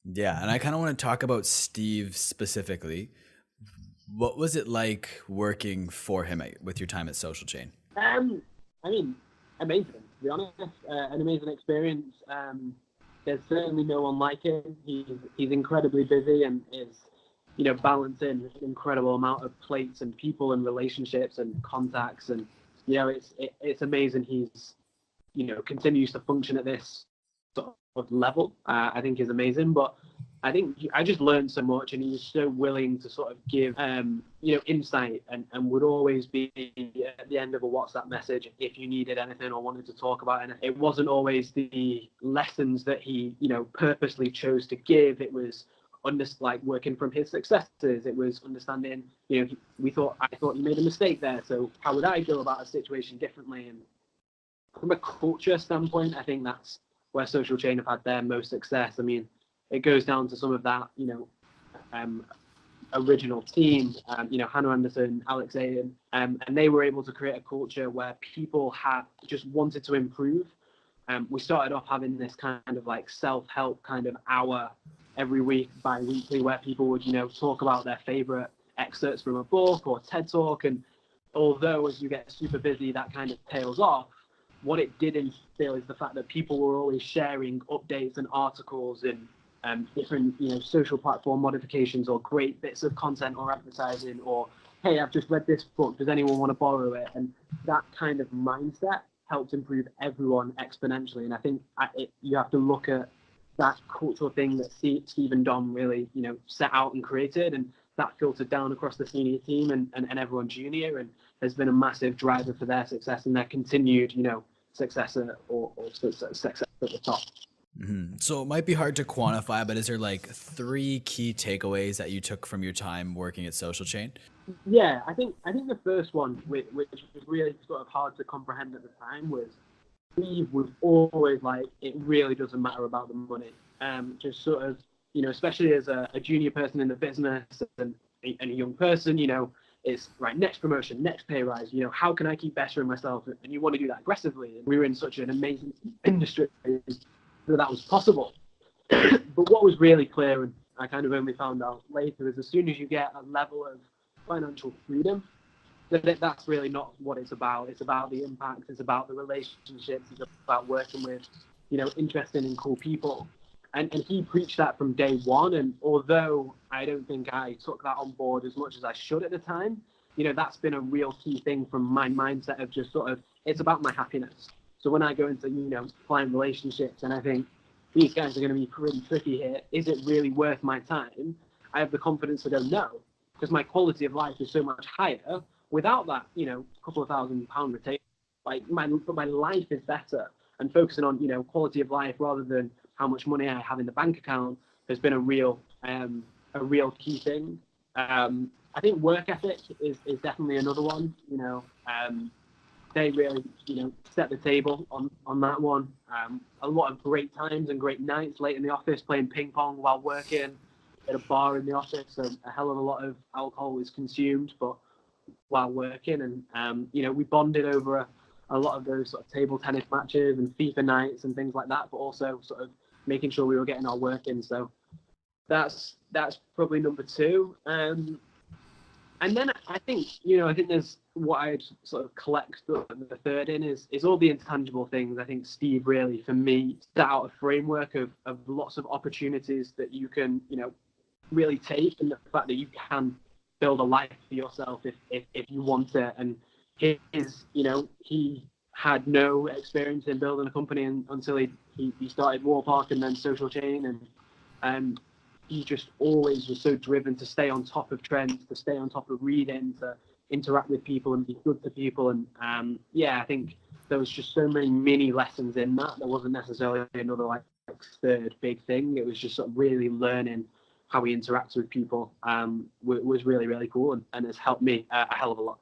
Yeah, and I kind of want to talk about Steve specifically. What was it like working for him with your time at Social Chain? Um, I mean, amazing to be honest. An amazing experience. There's certainly no one like him. He's incredibly busy and is, balancing an incredible amount of plates and people and relationships and contacts, and it's amazing. He's continues to function at this sort of level. I think is amazing, but I think I just learned so much, and he was so willing to sort of give, insight, and would always be at the end of a WhatsApp message if you needed anything or wanted to talk about anything. It wasn't always the lessons that he, purposely chose to give. It was like working from his successes. It was understanding, I thought you made a mistake there, so how would I go about a situation differently? And from a culture standpoint, I think that's where Social Chain have had their most success. I mean, it goes down to some of that, um, original team, Hannah Anderson, Alex Aiden, and they were able to create a culture where people had just wanted to improve. We started off having this kind of like self-help kind of hour every week, bi-weekly, where people would, talk about their favorite excerpts from a book or TED Talk. And although as you get super busy, that kind of tails off, what it did instill is the fact that people were always sharing updates and articles and different, social platform modifications or great bits of content or advertising, or hey, I've just read this book. Does anyone want to borrow it? And that kind of mindset helps improve everyone exponentially. And I think you have to look at that cultural thing that Steve and Dom really, set out and created, and that filtered down across the senior team and everyone junior, and has been a massive driver for their success and their continued, success or success at the top. So it might be hard to quantify, but is there like three key takeaways that you took from your time working at Social Chain? Yeah, I think the first one, which was really sort of hard to comprehend at the time, was Steve was always like, it really doesn't matter about the money. Just sort of, especially as a junior person in the business and a young person, it's right, next promotion, next pay rise, how can I keep bettering myself? And you want to do that aggressively. And we were in such an amazing industry that was possible. But what was really clear, and I kind of only found out later, is as soon as you get a level of financial freedom, that's really not what it's about. It's about the impact. It's about the relationships. It's about working with, interesting and cool people. And he preached that from day one. And although I don't think I took that on board as much as I should at the time, that's been a real key thing from my mindset of just sort of, it's about my happiness. So when I go into, client relationships and I think these guys are going to be pretty tricky here, is it really worth my time? I have the confidence to go, no, because my quality of life is so much higher without that, couple of £1,000 retain. Like my life is better, and focusing on, quality of life rather than how much money I have in the bank account has been a real key thing. I think work ethic is definitely another one. They really, set the table on that one. A lot of great times and great nights late in the office playing ping pong while working at a bar in the office. So a hell of a lot of alcohol is consumed, but while working, and we bonded over a lot of those sort of table tennis matches and FIFA nights and things like that, but also sort of making sure we were getting our work in. So that's probably number two. And then I think there's what I'd sort of collect the third in is all the intangible things. I think Steve really, for me, set out a framework of lots of opportunities that you can, really take, and the fact that you can build a life for yourself if you want it. And he had no experience in building a company until he started Warpark and then Social Chain, and he just always was so driven to stay on top of trends, to stay on top of reading, to interact with people and be good to people. And I think there was just so many mini lessons in that. There wasn't necessarily another like third big thing. It was just sort of really learning how we interact with people was really, really cool, and has helped me a hell of a lot.